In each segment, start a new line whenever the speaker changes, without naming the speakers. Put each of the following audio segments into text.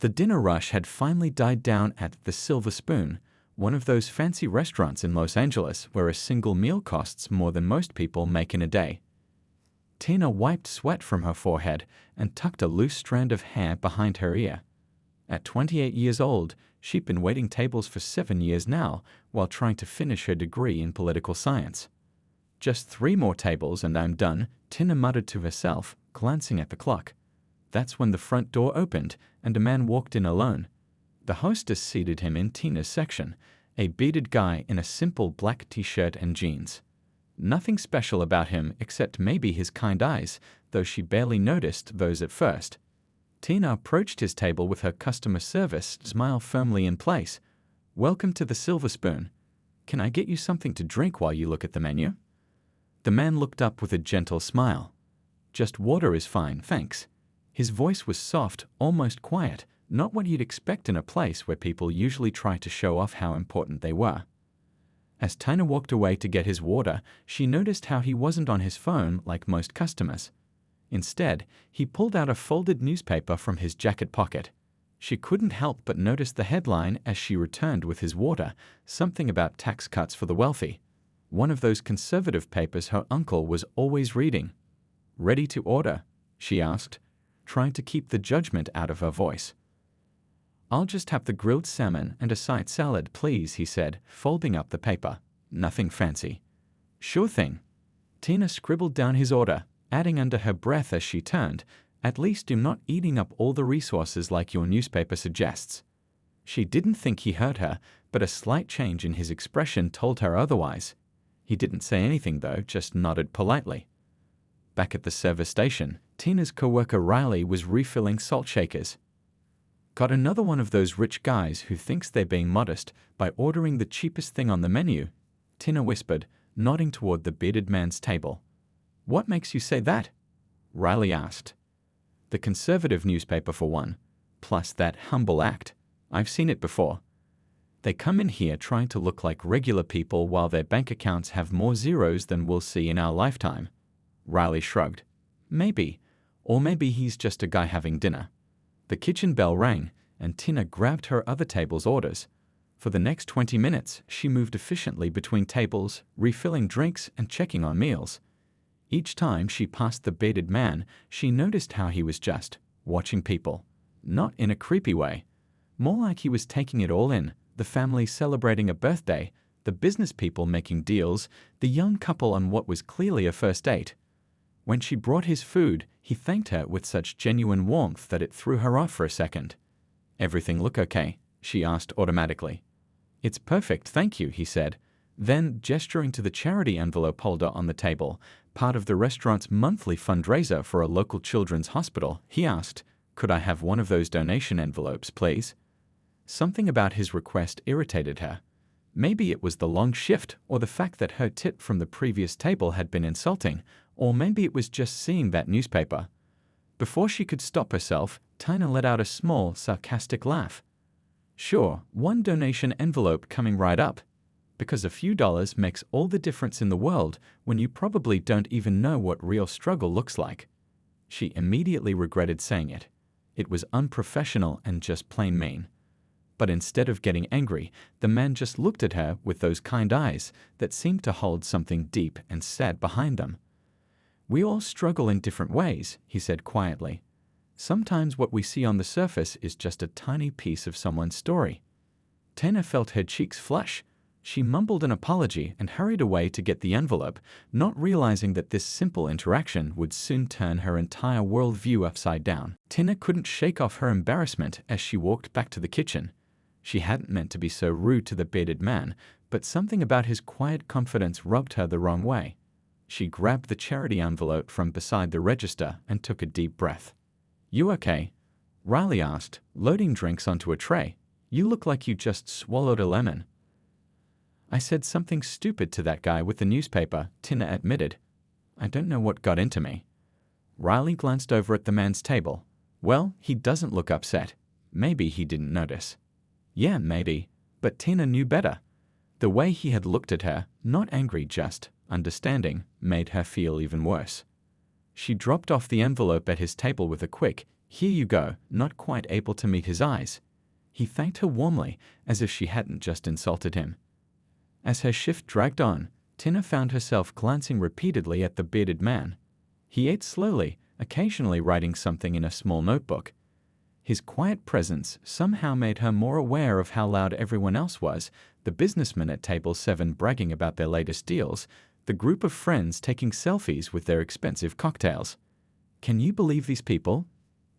The dinner rush had finally died down at the Silver Spoon, one of those fancy restaurants in Los Angeles where a single meal costs more than most people make in a day. Tina wiped sweat from her forehead and tucked a loose strand of hair behind her ear. At 28 years old, she'd been waiting tables for 7 years now while trying to finish her degree in political science. Just 3 more tables and I'm done, Tina muttered to herself, glancing at the clock. That's when the front door opened and a man walked in alone. The hostess seated him in Tina's section, a bearded guy in a simple black t-shirt and jeans. Nothing special about him except maybe his kind eyes, though she barely noticed those at first. Tina approached his table with her customer service smile firmly in place. "Welcome to the Silver Spoon. Can I get you something to drink while you look at the menu?" The man looked up with a gentle smile. "Just water is fine, thanks." His voice was soft, almost quiet, not what you'd expect in a place where people usually try to show off how important they were. As Tina walked away to get his water, she noticed how he wasn't on his phone like most customers. Instead, he pulled out a folded newspaper from his jacket pocket. She couldn't help but notice the headline as she returned with his water, something about tax cuts for the wealthy. One of those conservative papers her uncle was always reading. "Ready to order?" she asked, trying to keep the judgment out of her voice. "I'll just have the grilled salmon and a side salad, please," he said, folding up the paper. "Nothing fancy." "Sure thing." Tina scribbled down his order, adding under her breath as she turned, "At least you're not eating up all the resources like your newspaper suggests." She didn't think he heard her, but a slight change in his expression told her otherwise. He didn't say anything though, just nodded politely. Back at the service station, Tina's coworker Riley was refilling salt shakers. "Got another one of those rich guys who thinks they're being modest by ordering the cheapest thing on the menu," Tina whispered, nodding toward the bearded man's table. "What makes you say that?" Riley asked. "The conservative newspaper for one, plus that humble act. I've seen it before. They come in here trying to look like regular people while their bank accounts have more zeros than we'll see in our lifetime." Riley shrugged. "Maybe. Or maybe he's just a guy having dinner." The kitchen bell rang, and Tina grabbed her other table's orders. For the next 20 minutes, she moved efficiently between tables, refilling drinks and checking on meals. Each time she passed the bearded man, she noticed how he was just watching people. Not in a creepy way. More like he was taking it all in, the family celebrating a birthday, the business people making deals, the young couple on what was clearly a first date. When she brought his food, he thanked her with such genuine warmth that it threw her off for a second. "Everything look okay?" she asked automatically. "It's perfect, thank you," he said. Then, gesturing to the charity envelope holder on the table, part of the restaurant's monthly fundraiser for a local children's hospital, he asked, "Could I have one of those donation envelopes, please?" Something about his request irritated her. Maybe it was the long shift or the fact that her tip from the previous table had been insulting, or maybe it was just seeing that newspaper. Before she could stop herself, Tina let out a small, sarcastic laugh. "Sure, one donation envelope coming right up. Because a few dollars makes all the difference in the world when you probably don't even know what real struggle looks like." She immediately regretted saying it. It was unprofessional and just plain mean. But instead of getting angry, the man just looked at her with those kind eyes that seemed to hold something deep and sad behind them. "We all struggle in different ways," he said quietly. "Sometimes what we see on the surface is just a tiny piece of someone's story." Tina felt her cheeks flush. She mumbled an apology and hurried away to get the envelope, not realizing that this simple interaction would soon turn her entire worldview upside down. Tina couldn't shake off her embarrassment as she walked back to the kitchen. She hadn't meant to be so rude to the bearded man, but something about his quiet confidence rubbed her the wrong way. She grabbed the charity envelope from beside the register and took a deep breath. "You okay?" Riley asked, loading drinks onto a tray. "You look like you just swallowed a lemon." "I said something stupid to that guy with the newspaper," Tina admitted. "I don't know what got into me." Riley glanced over at the man's table. "Well, he doesn't look upset. Maybe he didn't notice." Yeah, maybe. But Tina knew better. The way he had looked at her, not angry, just understanding, made her feel even worse. She dropped off the envelope at his table with a quick, Here you go, not quite able to meet his eyes. He thanked her warmly, as if she hadn't just insulted him. As her shift dragged on, Tina found herself glancing repeatedly at the bearded man. He ate slowly, occasionally writing something in a small notebook. His quiet presence somehow made her more aware of how loud everyone else was, the businessmen at table 7 bragging about their latest deals, the group of friends taking selfies with their expensive cocktails. "Can you believe these people?"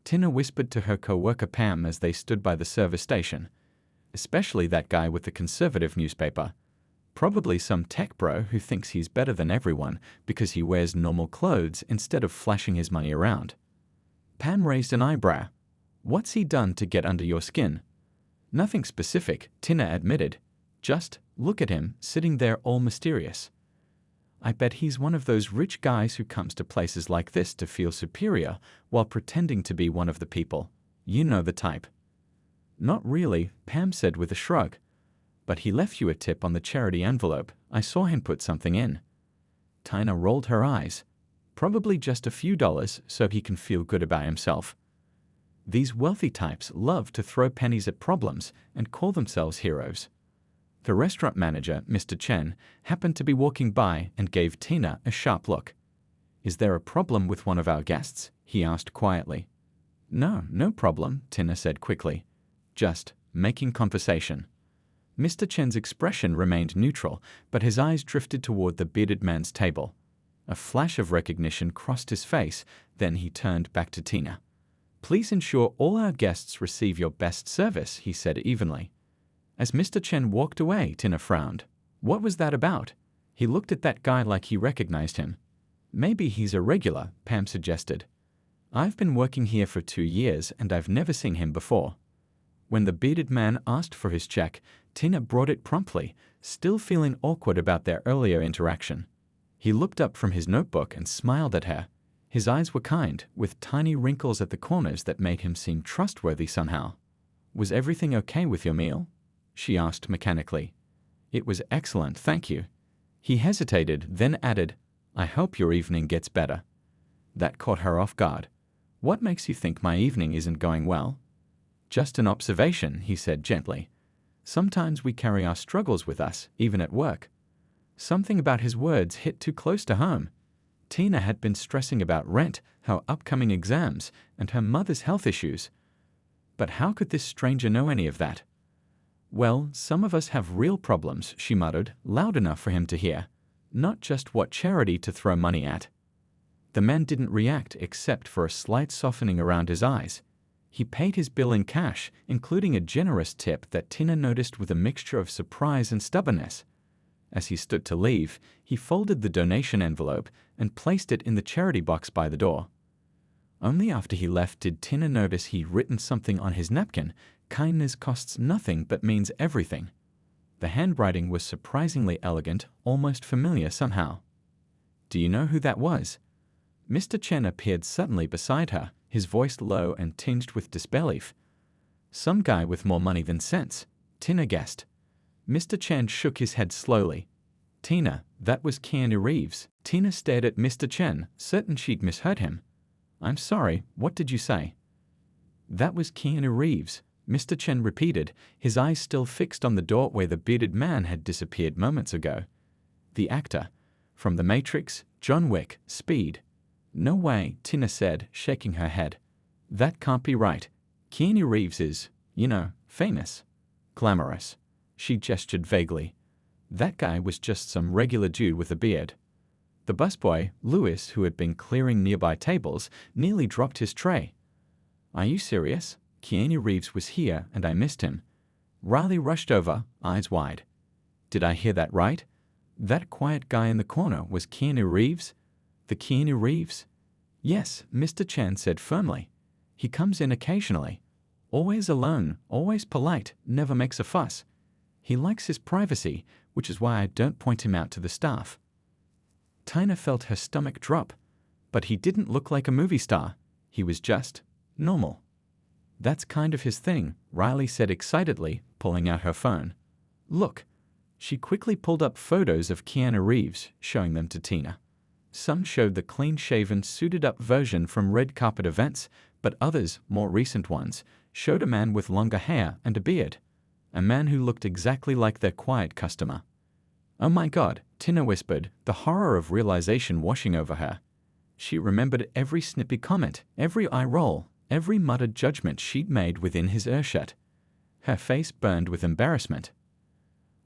Tina whispered to her co-worker Pam as they stood by the service station. "Especially that guy with the conservative newspaper. Probably some tech bro who thinks he's better than everyone because he wears normal clothes instead of flashing his money around." Pam raised an eyebrow. "What's he done to get under your skin?" "Nothing specific," Tina admitted. "Just look at him, sitting there all mysterious. I bet he's one of those rich guys who comes to places like this to feel superior while pretending to be one of the people. You know the type." "Not really," Pam said with a shrug. "But he left you a tip on the charity envelope. I saw him put something in." Tina rolled her eyes. "Probably just a few dollars so he can feel good about himself." These wealthy types love to throw pennies at problems and call themselves heroes. The restaurant manager, Mr. Chen, happened to be walking by and gave Tina a sharp look. "Is there a problem with one of our guests?" he asked quietly. "No, no problem," Tina said quickly. "Just making conversation." Mr. Chen's expression remained neutral, but his eyes drifted toward the bearded man's table. A flash of recognition crossed his face, then he turned back to Tina. "Please ensure all our guests receive your best service," he said evenly. As Mr. Chen walked away, Tina frowned. What was that about? He looked at that guy like he recognized him. "Maybe he's a regular," Pam suggested. "I've been working here for 2 years and I've never seen him before." When the bearded man asked for his check, Tina brought it promptly, still feeling awkward about their earlier interaction. He looked up from his notebook and smiled at her. His eyes were kind, with tiny wrinkles at the corners that made him seem trustworthy somehow. "Was everything okay with your meal?" she asked mechanically. "It was excellent, thank you." He hesitated, then added, "I hope your evening gets better." That caught her off guard. "What makes you think my evening isn't going well?" "Just an observation," he said gently. "Sometimes we carry our struggles with us, even at work." Something about his words hit too close to home. Tina had been stressing about rent, her upcoming exams, and her mother's health issues. But how could this stranger know any of that? "Well, some of us have real problems," she muttered, loud enough for him to hear. "Not just what charity to throw money at." The man didn't react except for a slight softening around his eyes. He paid his bill in cash, including a generous tip that Tina noticed with a mixture of surprise and stubbornness. As he stood to leave, he folded the donation envelope and placed it in the charity box by the door. Only after he left did Tina notice he'd written something on his napkin: "Kindness costs nothing but means everything." The handwriting was surprisingly elegant, almost familiar somehow. "Do you know who that was?" Mr. Chen appeared suddenly beside her, his voice low and tinged with disbelief. "Some guy with more money than sense," Tina guessed. Mr. Chen shook his head slowly. "Tina, that was Keanu Reeves." Tina stared at Mr. Chen, certain she'd misheard him. "I'm sorry, what did you say?" "That was Keanu Reeves," Mr. Chen repeated, his eyes still fixed on the door where the bearded man had disappeared moments ago. "The actor. From The Matrix, John Wick, Speed." "No way," Tina said, shaking her head. "That can't be right. Keanu Reeves is, famous. Glamorous." She gestured vaguely. "That guy was just some regular dude with a beard." The busboy, Lewis, who had been clearing nearby tables, nearly dropped his tray. "Are you serious? Keanu Reeves was here and I missed him." Riley rushed over, eyes wide. "Did I hear that right? That quiet guy in the corner was Keanu Reeves? The Keanu Reeves?" "Yes," Mr. Chen said firmly. "He comes in occasionally. Always alone, always polite, never makes a fuss. He likes his privacy, which is why I don't point him out to the staff." Tina felt her stomach drop. But he didn't look like a movie star. He was just normal. "That's kind of his thing," Riley said excitedly, pulling out her phone. "Look." She quickly pulled up photos of Keanu Reeves, showing them to Tina. Some showed the clean-shaven, suited-up version from red carpet events, But others, more recent ones, showed a man with longer hair and a beard. A man who looked exactly like their quiet customer. "Oh my God," Tina whispered, the horror of realization washing over her. She remembered every snippy comment, every eye roll, every muttered judgment she'd made within his earshot. Her face burned with embarrassment.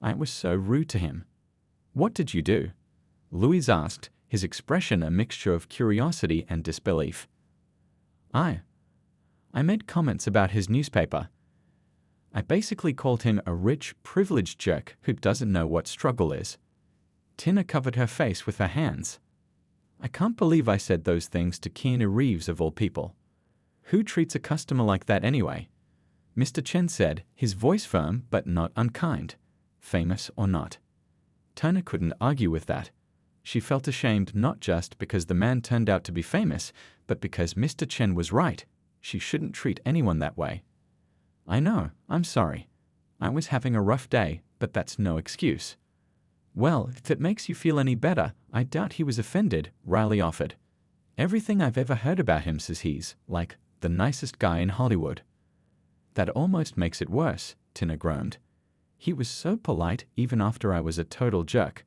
"I was so rude to him." "What did you do?" Louis asked, his expression a mixture of curiosity and disbelief. I made comments about his newspaper. I basically called him a rich, privileged jerk who doesn't know what struggle is." Tina covered her face with her hands. "I can't believe I said those things to Keanu Reeves of all people. Who treats a customer like that anyway?" Mr. Chen said, his voice firm but not unkind. "Famous or not." Tina couldn't argue with that. She felt ashamed not just because the man turned out to be famous, but because Mr. Chen was right. She shouldn't treat anyone that way. "I know, I'm sorry. I was having a rough day, but that's no excuse." "Well, if it makes you feel any better, I doubt he was offended," Riley offered. "Everything I've ever heard about him says he's, like, the nicest guy in Hollywood." "That almost makes it worse," Tina groaned. "He was so polite even after I was a total jerk."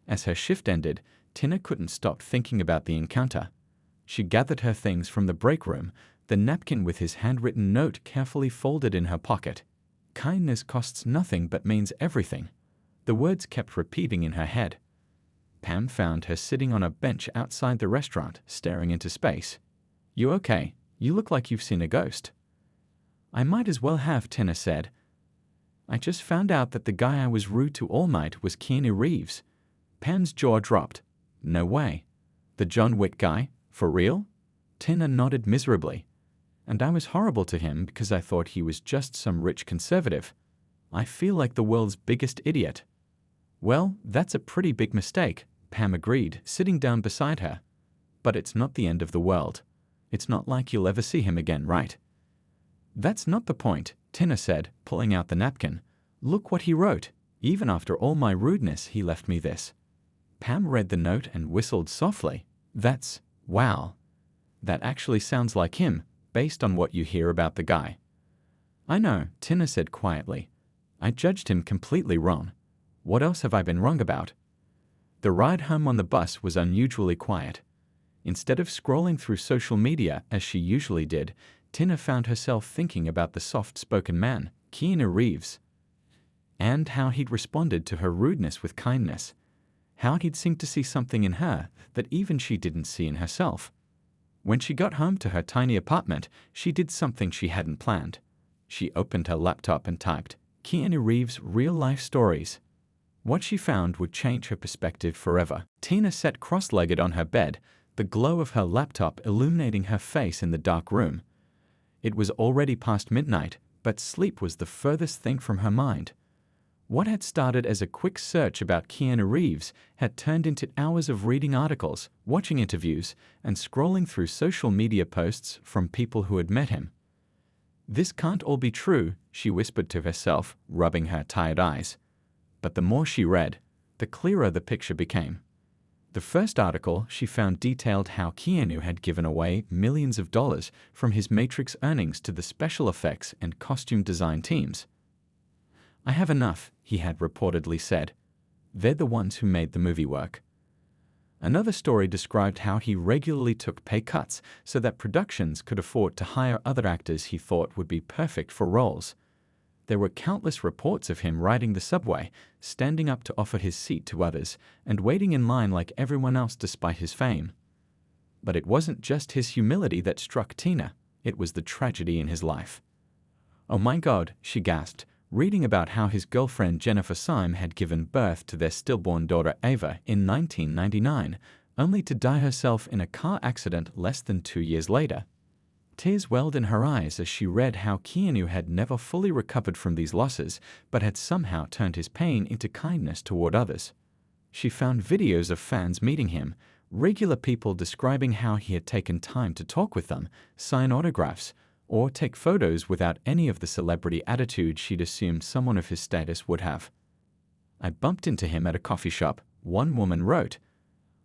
As her shift ended, Tina couldn't stop thinking about the encounter. She gathered her things from the break room, the napkin with his handwritten note carefully folded in her pocket. "Kindness costs nothing but means everything." The words kept repeating in her head. Pam found her sitting on a bench outside the restaurant, staring into space. "You okay? You look like you've seen a ghost." "I might as well have," Tina said. "I just found out that the guy I was rude to all night was Keanu Reeves." Pam's jaw dropped. "No way. The John Wick guy? For real?" Tina nodded miserably. "And I was horrible to him because I thought he was just some rich conservative. I feel like the world's biggest idiot." "Well, that's a pretty big mistake," Pam agreed, sitting down beside her. "But it's not the end of the world. It's not like you'll ever see him again, right?" "That's not the point," Tina said, pulling out the napkin. "Look what he wrote. Even after all my rudeness, he left me this." Pam read the note and whistled softly. Wow. That actually sounds like him, based on what you hear about the guy." "I know," Tina said quietly. "I judged him completely wrong. What else have I been wrong about?" The ride home on the bus was unusually quiet. Instead of scrolling through social media as she usually did, Tina found herself thinking about the soft-spoken man, Keanu Reeves, and how he'd responded to her rudeness with kindness. How he'd seemed to see something in her that even she didn't see in herself. When she got home to her tiny apartment, she did something she hadn't planned. She opened her laptop and typed, "Keanu Reeves' real-life stories." What she found would change her perspective forever. Tina sat cross-legged on her bed, the glow of her laptop illuminating her face in the dark room. It was already past midnight, but sleep was the furthest thing from her mind. What had started as a quick search about Keanu Reeves had turned into hours of reading articles, watching interviews, and scrolling through social media posts from people who had met him. "This can't all be true," she whispered to herself, rubbing her tired eyes. But the more she read, the clearer the picture became. The first article she found detailed how Keanu had given away millions of dollars from his Matrix earnings to the special effects and costume design teams. "I have enough," he had reportedly said. "They're the ones who made the movie work." Another story described how he regularly took pay cuts so that productions could afford to hire other actors he thought would be perfect for roles. There were countless reports of him riding the subway, standing up to offer his seat to others, and waiting in line like everyone else despite his fame. But it wasn't just his humility that struck Tina, it was the tragedy in his life. "Oh my God," she gasped, reading about how his girlfriend Jennifer Syme had given birth to their stillborn daughter Ava in 1999, only to die herself in a car accident less than 2 years later. Tears welled in her eyes as she read how Keanu had never fully recovered from these losses, but had somehow turned his pain into kindness toward others. She found videos of fans meeting him, regular people describing how he had taken time to talk with them, sign autographs, or take photos without any of the celebrity attitude she'd assumed someone of his status would have. "I bumped into him at a coffee shop," one woman wrote.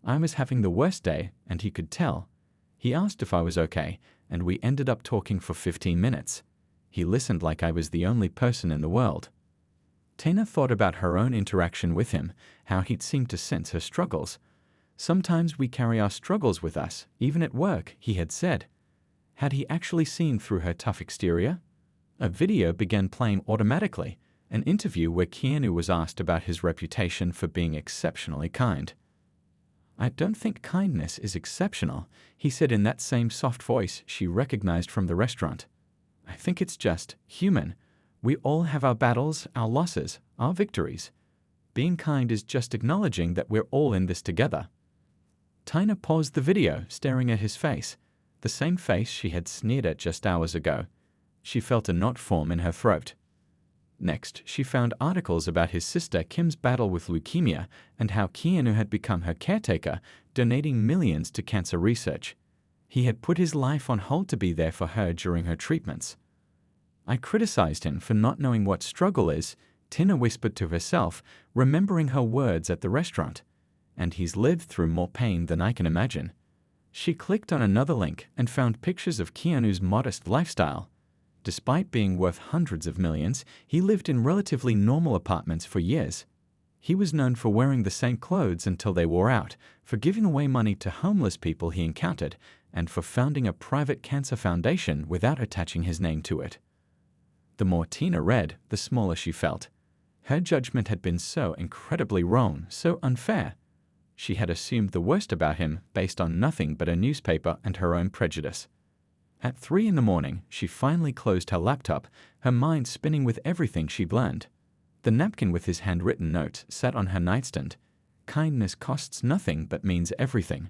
"I was having the worst day, and he could tell. He asked if I was okay, and we ended up talking for 15 minutes. He listened like I was the only person in the world. Tina thought about her own interaction with him, how he'd seemed to sense her struggles. Sometimes we carry our struggles with us, even at work, he had said. Had he actually seen through her tough exterior? A video began playing automatically, an interview where Keanu was asked about his reputation for being exceptionally kind. "I don't think kindness is exceptional," he said in that same soft voice she recognized from the restaurant. "I think it's just human. We all have our battles, our losses, our victories. Being kind is just acknowledging that we're all in this together." Tina paused the video, staring at his face, the same face she had sneered at just hours ago. She felt a knot form in her throat. Next, she found articles about his sister Kim's battle with leukemia and how Keanu had become her caretaker, donating millions to cancer research. He had put his life on hold to be there for her during her treatments. "I criticized him for not knowing what struggle is," Tina whispered to herself, remembering her words at the restaurant. "And he's lived through more pain than I can imagine." She clicked on another link and found pictures of Keanu's modest lifestyle. Despite being worth hundreds of millions, he lived in relatively normal apartments for years. He was known for wearing the same clothes until they wore out, for giving away money to homeless people he encountered, and for founding a private cancer foundation without attaching his name to it. The more Tina read, the smaller she felt. Her judgment had been so incredibly wrong, so unfair. She had assumed the worst about him based on nothing but a newspaper and her own prejudice. At 3 in the morning, she finally closed her laptop, her mind spinning with everything she'd learned. The napkin with his handwritten note sat on her nightstand. "Kindness costs nothing but means everything."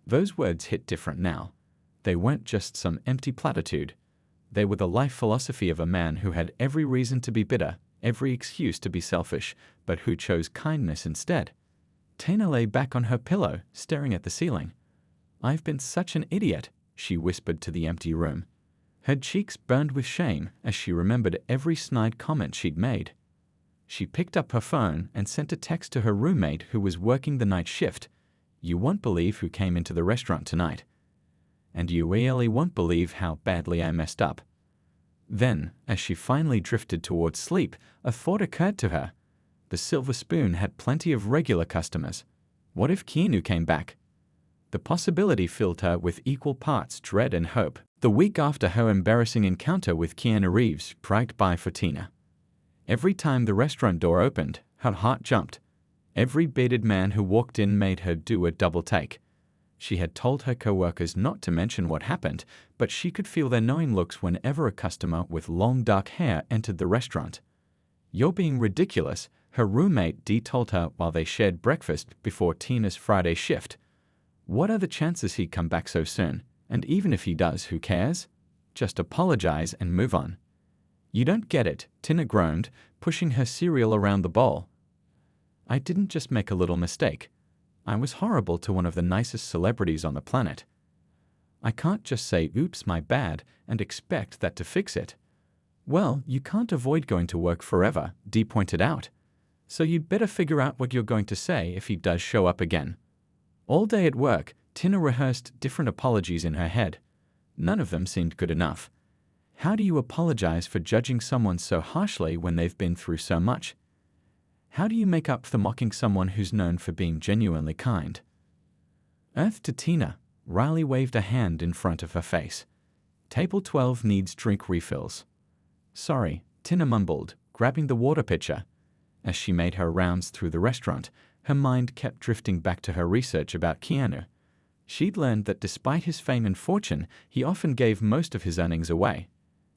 Those words hit different now. They weren't just some empty platitude. They were the life philosophy of a man who had every reason to be bitter, every excuse to be selfish, but who chose kindness instead. Tina lay back on her pillow, staring at the ceiling. "I've been such an idiot," she whispered to the empty room. Her cheeks burned with shame as she remembered every snide comment she'd made. She picked up her phone and sent a text to her roommate who was working the night shift. "You won't believe who came into the restaurant tonight. And you really won't believe how badly I messed up." Then, as she finally drifted towards sleep, a thought occurred to her. The Silver Spoon had plenty of regular customers. What if Keanu came back? The possibility filled her with equal parts dread and hope. The week after her embarrassing encounter with Keanu Reeves dragged by for Tina. Every time the restaurant door opened, her heart jumped. Every bearded man who walked in made her do a double take. She had told her coworkers not to mention what happened, but she could feel their knowing looks whenever a customer with long dark hair entered the restaurant. "You're being ridiculous," her roommate Dee told her while they shared breakfast before Tina's Friday shift. "What are the chances he'd come back so soon? And even if he does, who cares? Just apologize and move on." "You don't get it," Tina groaned, pushing her cereal around the bowl. "I didn't just make a little mistake. I was horrible to one of the nicest celebrities on the planet. I can't just say, 'Oops, my bad,' and expect that to fix it." "Well, you can't avoid going to work forever," Dee pointed out. "So you'd better figure out what you're going to say if he does show up again." All day at work, Tina rehearsed different apologies in her head. None of them seemed good enough. How do you apologize for judging someone so harshly when they've been through so much? How do you make up for mocking someone who's known for being genuinely kind? Earth to Tina, Riley waved a hand in front of her face. "Table 12 needs drink refills." "Sorry," Tina mumbled, grabbing the water pitcher. As she made her rounds through the restaurant, her mind kept drifting back to her research about Keanu. She'd learned that despite his fame and fortune, he often gave most of his earnings away.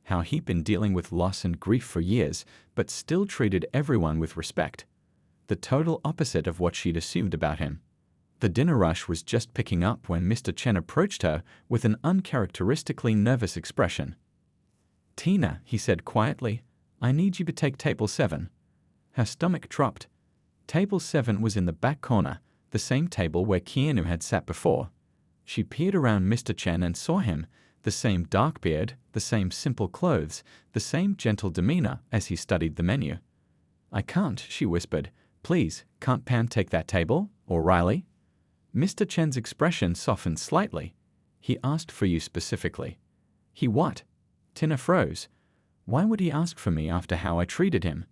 How he'd been dealing with loss and grief for years, but still treated everyone with respect. The total opposite of what she'd assumed about him. The dinner rush was just picking up when Mr. Chen approached her with an uncharacteristically nervous expression. "Tina," he said quietly, "I need you to take table 7. Her stomach dropped. Table 7 was in the back corner, the same table where Keanu had sat before. She peered around Mr. Chen and saw him, the same dark beard, the same simple clothes, the same gentle demeanor as he studied the menu. "I can't," she whispered. "Please, can't Pan take that table? Or Riley?" Mr. Chen's expression softened slightly. "He asked for you specifically. He what? Tina froze. Why would he ask for me after how I treated him?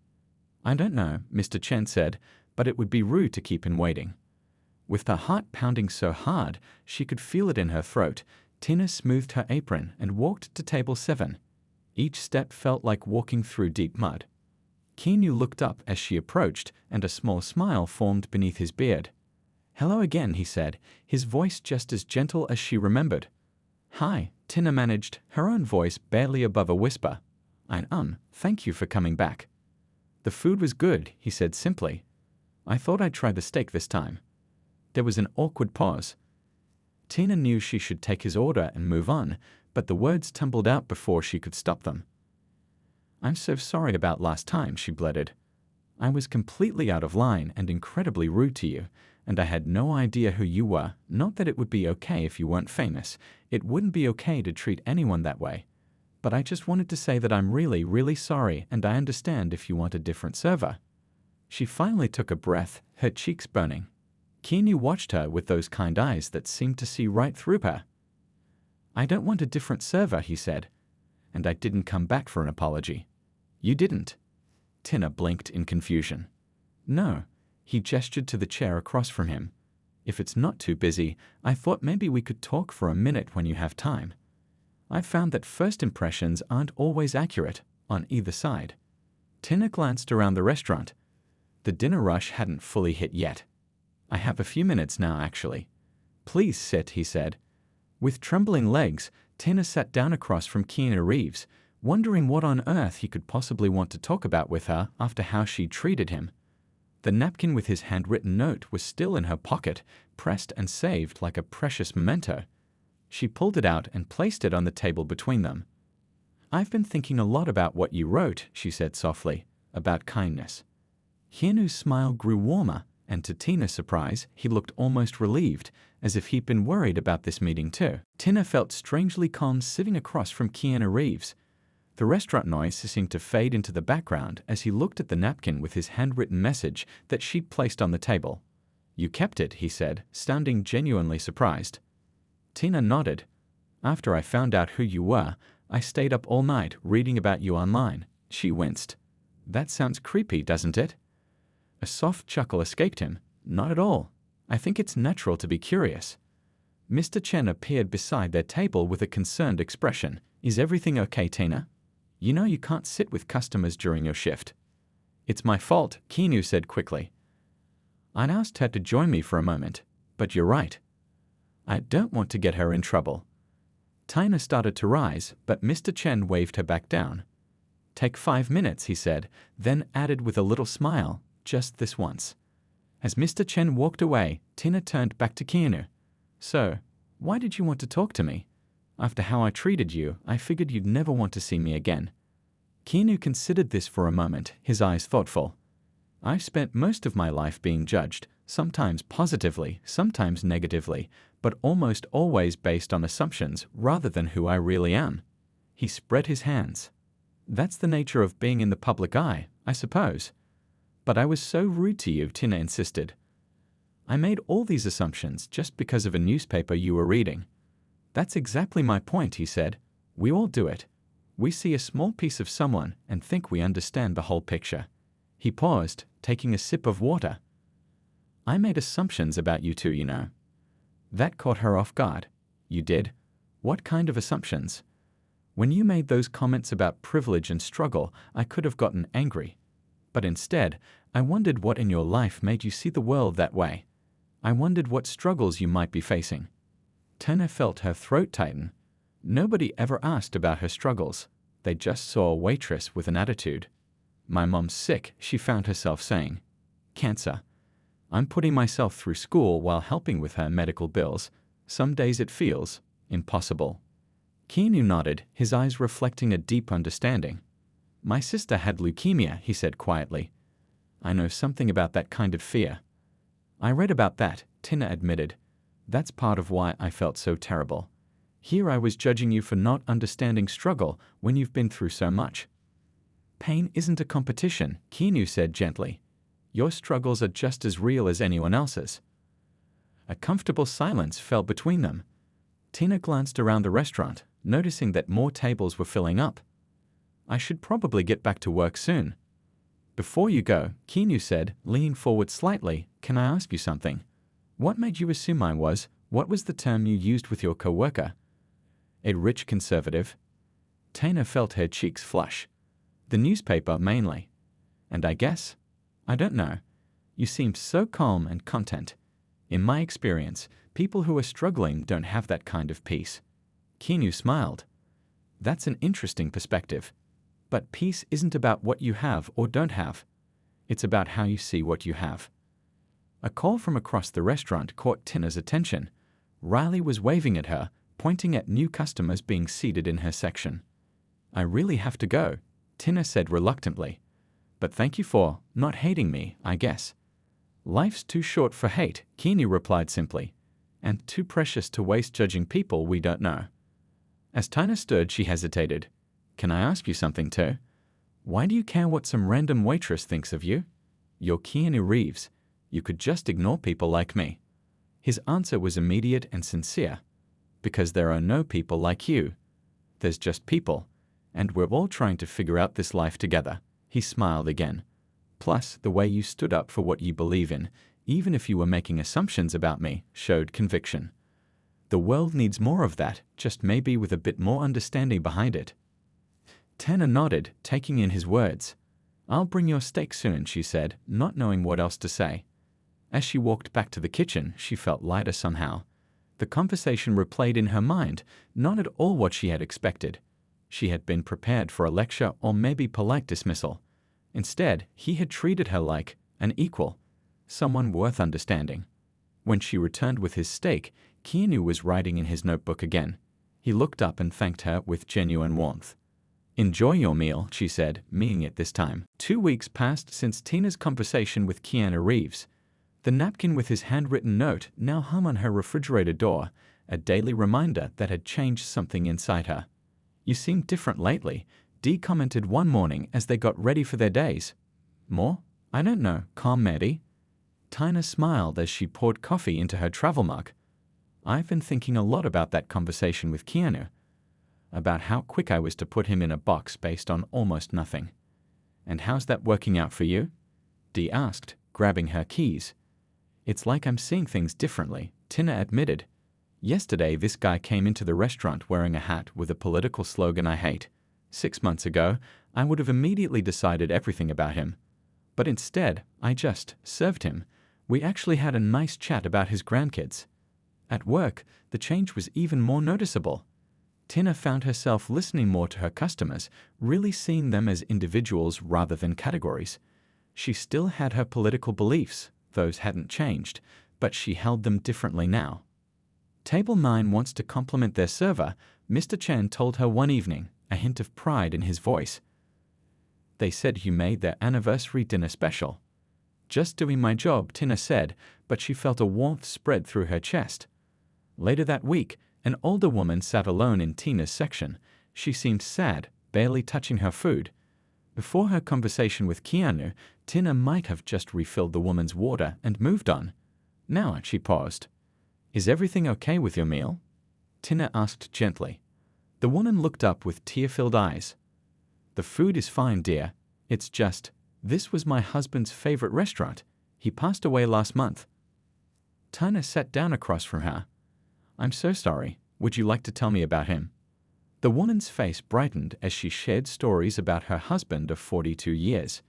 I don't know, Mr. Chen said, but it would be rude to keep him waiting. With her heart pounding so hard she could feel it in her throat, Tina smoothed her apron and walked to table 7. Each step felt like walking through deep mud. Keanu looked up as she approached, and a small smile formed beneath his beard. Hello again, he said, his voice just as gentle as she remembered. Hi, Tina managed, her own voice barely above a whisper. Thank you for coming back. The food was good, he said simply. I thought I'd try the steak this time. There was an awkward pause. Tina knew she should take his order and move on, but the words tumbled out before she could stop them. I'm so sorry about last time, she blurted. I was completely out of line and incredibly rude to you, and I had no idea who you were. Not that it would be okay if you weren't famous. It wouldn't be okay to treat anyone that way. But I just wanted to say that I'm really, really sorry, and I understand if you want a different server. She finally took a breath, her cheeks burning. Keanu watched her with those kind eyes that seemed to see right through her. I don't want a different server, he said. And I didn't come back for an apology. You didn't. Tina blinked in confusion. No, he gestured to the chair across from him. If it's not too busy, I thought maybe we could talk for a minute when you have time. I've found that first impressions aren't always accurate, on either side. Tina glanced around the restaurant. The dinner rush hadn't fully hit yet. I have a few minutes now, actually. Please sit, he said. With trembling legs, Tina sat down across from Keanu Reeves, wondering what on earth he could possibly want to talk about with her after how she treated him. The napkin with his handwritten note was still in her pocket, pressed and saved like a precious memento. She pulled it out and placed it on the table between them. I've been thinking a lot about what you wrote, she said softly, about kindness. Keanu's smile grew warmer, and to Tina's surprise, he looked almost relieved, as if he'd been worried about this meeting too. Tina felt strangely calm sitting across from Keanu Reeves. The restaurant noise seemed to fade into the background as he looked at the napkin with his handwritten message that she'd placed on the table. You kept it, he said, sounding genuinely surprised. Tina nodded. After I found out who you were, I stayed up all night reading about you online. She winced. That sounds creepy, doesn't it? A soft chuckle escaped him. Not at all. I think it's natural to be curious. Mr. Chen appeared beside their table with a concerned expression. Is everything okay, Tina? You know you can't sit with customers during your shift. It's my fault, Keanu said quickly. I'd asked her to join me for a moment, but you're right. I don't want to get her in trouble. Tina started to rise, but Mr. Chen waved her back down. Take 5 minutes, he said, then added with a little smile, just this once. As Mr. Chen walked away, Tina turned back to Keanu. So, why did you want to talk to me? After how I treated you, I figured you'd never want to see me again. Keanu considered this for a moment, his eyes thoughtful. I've spent most of my life being judged, sometimes positively, sometimes negatively, but almost always based on assumptions rather than who I really am. He spread his hands. That's the nature of being in the public eye, I suppose. But I was so rude to you, Tina insisted. I made all these assumptions just because of a newspaper you were reading. That's exactly my point, he said. We all do it. We see a small piece of someone and think we understand the whole picture. He paused, taking a sip of water. I made assumptions about you two, you know. That caught her off guard. You did? What kind of assumptions? When you made those comments about privilege and struggle, I could have gotten angry. But instead, I wondered what in your life made you see the world that way. I wondered what struggles you might be facing. Tina felt her throat tighten. Nobody ever asked about her struggles. They just saw a waitress with an attitude. My mom's sick, she found herself saying. Cancer. I'm putting myself through school while helping with her medical bills. Some days it feels impossible. Keanu nodded, his eyes reflecting a deep understanding. My sister had leukemia, he said quietly. I know something about that kind of fear. I read about that, Tina admitted. That's part of why I felt so terrible. Here I was judging you for not understanding struggle when you've been through so much. Pain isn't a competition, Keanu said gently. Your struggles are just as real as anyone else's. A comfortable silence fell between them. Tina glanced around the restaurant. noticing that more tables were filling up. I should probably get back to work soon. Before you go, Keanu said, leaning forward slightly, can I ask you something? What made you assume I was? What was the term you used with your coworker? A rich conservative? Tana felt her cheeks flush. The newspaper mainly. And I guess? I don't know. You seemed so calm and content. In my experience, people who are struggling don't have that kind of peace. Keanu smiled. That's an interesting perspective. But peace isn't about what you have or don't have. It's about how you see what you have. A call from across the restaurant caught Tina's attention. Riley was waving at her, pointing at new customers being seated in her section. I really have to go, Tina said reluctantly. But thank you for not hating me, I guess. Life's too short for hate, Keanu replied simply, and too precious to waste judging people we don't know. As Tina stood, she hesitated. Can I ask you something too? Why do you care what some random waitress thinks of you? You're Keanu Reeves. You could just ignore people like me. His answer was immediate and sincere. Because there are no people like you. There's just people, and we're all trying to figure out this life together. He smiled again. Plus, the way you stood up for what you believe in, even if you were making assumptions about me, showed conviction. The world needs more of that, just maybe with a bit more understanding behind it. Tana nodded, taking in his words. I'll bring your steak soon, she said, not knowing what else to say. As she walked back to the kitchen, she felt lighter somehow. The conversation replayed in her mind, not at all what she had expected. She had been prepared for a lecture or maybe polite dismissal. Instead, he had treated her like an equal, someone worth understanding. When she returned with his steak, Keanu was writing in his notebook again. He looked up and thanked her with genuine warmth. Enjoy your meal, she said, meaning it this time. 2 weeks passed since Tina's conversation with Keanu Reeves. The napkin with his handwritten note now hung on her refrigerator door, a daily reminder that had changed something inside her. You seem different lately, Dee commented one morning as they got ready for their days. More? I don't know, calm Maddie. Tina smiled as she poured coffee into her travel mug. I've been thinking a lot about that conversation with Keanu. About how quick I was to put him in a box based on almost nothing. And how's that working out for you? Dee asked, grabbing her keys. It's like I'm seeing things differently, Tina admitted. Yesterday, this guy came into the restaurant wearing a hat with a political slogan I hate. 6 months ago, I would have immediately decided everything about him. But instead, I just served him. We actually had a nice chat about his grandkids. At work, the change was even more noticeable. Tina found herself listening more to her customers, really seeing them as individuals rather than categories. She still had her political beliefs, those hadn't changed, but she held them differently now. Table 9 wants to compliment their server, Mr. Chen told her one evening, a hint of pride in his voice. They said you made their anniversary dinner special. Just doing my job, Tina said, but she felt a warmth spread through her chest. Later that week, an older woman sat alone in Tina's section. She seemed sad, barely touching her food. Before her conversation with Keanu, Tina might have just refilled the woman's water and moved on. Now she paused. Is everything okay with your meal? Tina asked gently. The woman looked up with tear-filled eyes. The food is fine, dear. It's just, this was my husband's favorite restaurant. He passed away last month. Tina sat down across from her. I'm so sorry. Would you like to tell me about him? The woman's face brightened as she shared stories about her husband of 42 years.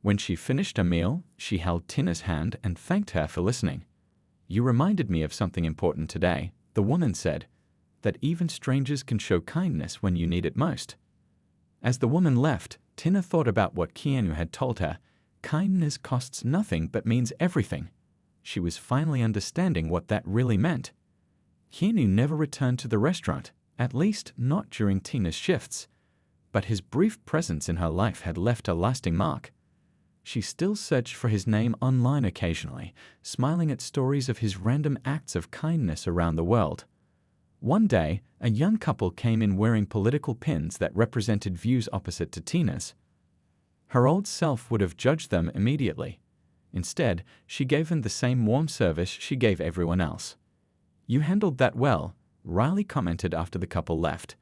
When she finished her meal, she held Tina's hand and thanked her for listening. You reminded me of something important today, the woman said, that even strangers can show kindness when you need it most. As the woman left, Tina thought about what Keanu had told her. Kindness costs nothing but means everything. She was finally understanding what that really meant. Keanu never returned to the restaurant, at least not during Tina's shifts, but his brief presence in her life had left a lasting mark. She still searched for his name online occasionally, smiling at stories of his random acts of kindness around the world. One day, a young couple came in wearing political pins that represented views opposite to Tina's. Her old self would have judged them immediately. Instead, she gave them the same warm service she gave everyone else. You handled that well, Riley commented after the couple left.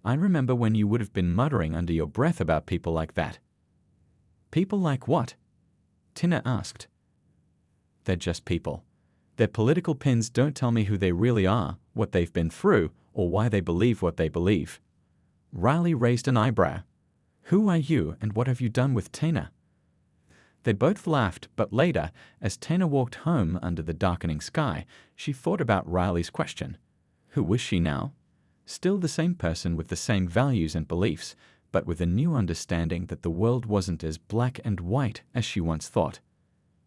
I remember when you would have been muttering under your breath about people like that." "People like what?" Tina asked. "They're just people. Their political pins don't tell me who they really are, what they've been through, or why they believe what they believe." Riley raised an eyebrow. "Who are you and what have you done with Tina?" They both laughed, but later, as Tina walked home under the darkening sky, she thought about Riley's question. Who was she now? Still the same person with the same values and beliefs, but with a new understanding that the world wasn't as black and white as she once thought.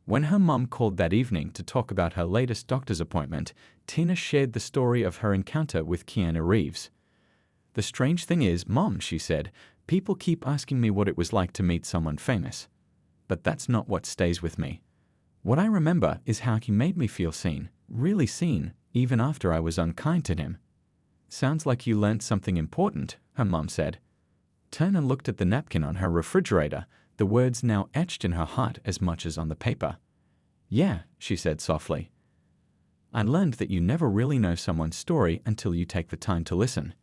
When her mom called that evening to talk about her latest doctor's appointment, Tina shared the story of her encounter with Keanu Reeves. "The strange thing is, Mom," she said, "people keep asking me what it was like to meet someone famous. But that's not what stays with me. What I remember is how he made me feel seen, really seen, even after I was unkind to him." "Sounds like you learned something important," her mom said. Turner looked at the napkin on her refrigerator, the words now etched in her heart as much as on the paper. "Yeah," she said softly. "I learned that you never really know someone's story until you take the time to listen,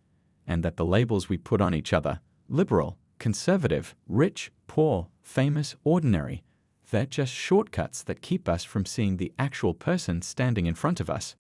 and that the labels we put on each other, liberal, conservative, rich, poor, famous, ordinary, they're just shortcuts that keep us from seeing the actual person standing in front of us."